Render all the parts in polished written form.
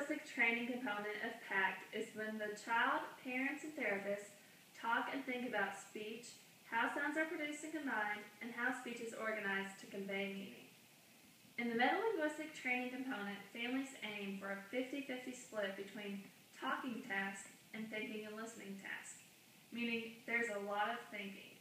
metalinguistic training component of PACT is when the child, parents, and therapists talk and think about speech, how sounds are produced and combined, and how speech is organized to convey meaning. In the metalinguistic training component, families aim for a 50-50 split between talking tasks and thinking and listening tasks, meaning there's a lot of thinking.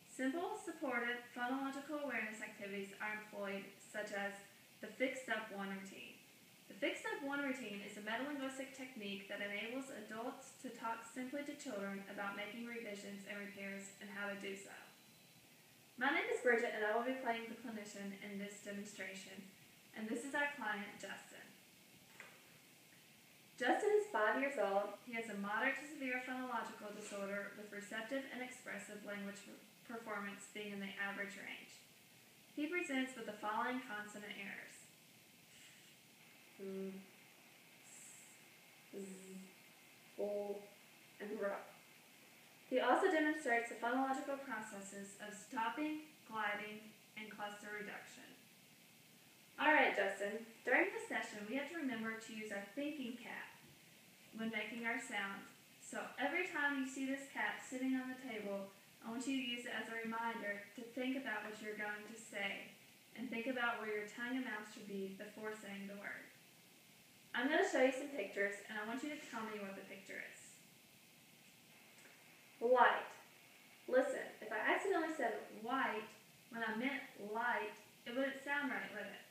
Simple, supportive, phonological awareness activities are employed, such as the Fix Up 1 routine. The Fix Up 1 routine is a metalinguistic technique that enables adults to talk simply to children about making revisions and repairs and how to do so. My name is Bridget, and I will be playing the clinician in this demonstration, and this is our client, Justin. Justin is 5 years old. He has a moderate to severe phonological disorder with receptive and expressive language performance being in the average range. He presents with the following consonant errors: and r. He also demonstrates the phonological processes of stopping, gliding, and cluster reduction. Alright, Justin, during the session we have to remember to use our thinking cap when making our sound. So every time you see this cap sitting on the table, I want you to use it as a reminder to think about what you're going to say and think about where your tongue and mouth should be before saying the word. I'm going to show you some pictures, and I want you to tell me what the picture is. Light. Listen, if I accidentally said white when I meant light, it wouldn't sound right, would it?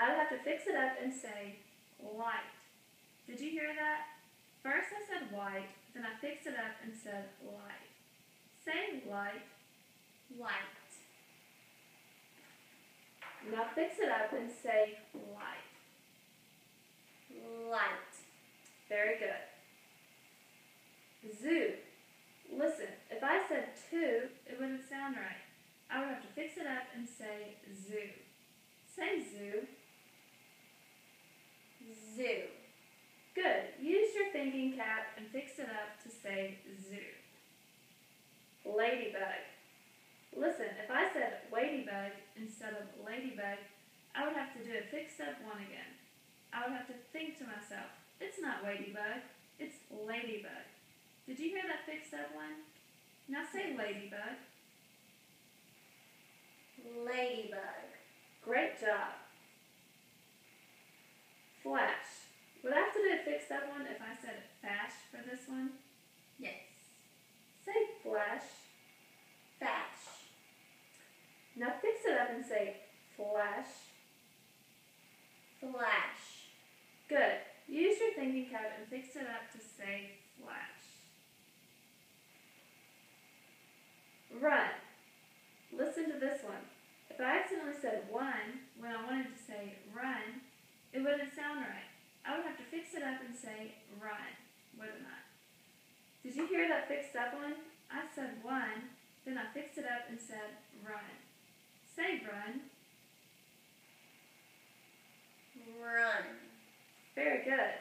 I would have to fix it up and say light. Did you hear that? First I said white, then I fixed it up and said light. Say light. Light. Now fix it up and say light. Light. Very good. Zoo. Listen, if I said two, it wouldn't sound right. I would have to fix it up and say zoo. Say zoo. Zoo. Good. Use your thinking cap and fix it up to say zoo. Ladybug. Listen, if I said ladybug instead of ladybug, I would have to do a fixed up one again. I would have to think to myself, it's not ladybug, it's ladybug. Did you hear that fixed up one? Now say ladybug. Ladybug. Great job. Flash. Would I have to do a fixed up one if I said fash for this one? Yes. Say flash. Fash. Now fix it up and say flash. Flash. Good. Use your thinking cap and fix it up to say flash. Run. Listen to this one. If I accidentally said one when I wanted to say run, it wouldn't sound right. I would have to fix it up and say run, wouldn't I? Did you hear that fixed up one? I said one, then I fixed it up and said run. Say run. Run. Very good.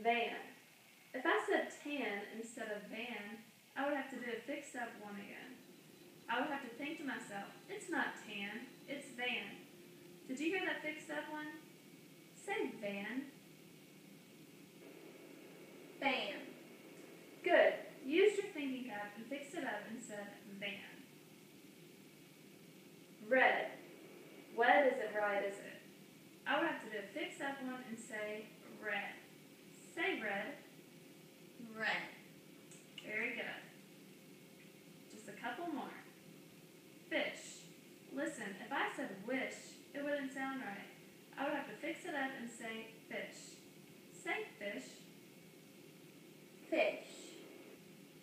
Van. If I said tan instead of van, I would have to do a fixed up one again. I would have to think to myself, it's not tan, it's van. Did you hear that fixed up one? Say van. Van. Good. Use your thinking cap and fix it up and said van. Red. Wet isn't right, is it? I would have to do a fixed up one and say red. Say red. Red. Very good. Just a couple more. Fish. Listen, if I said wish, it wouldn't sound right. I would have to fix it up and say fish. Say fish. Fish.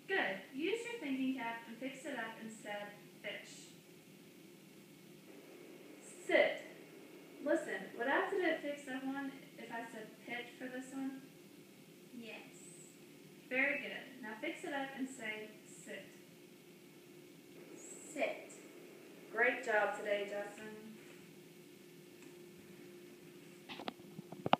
Good. Use your thinking cap and fix it up and said fish. Sit. Listen, would I have to do a fixed up one if I said pitch for this one? Yes. Very good. Now fix it up and say sit. Sit. Great job today, Justin.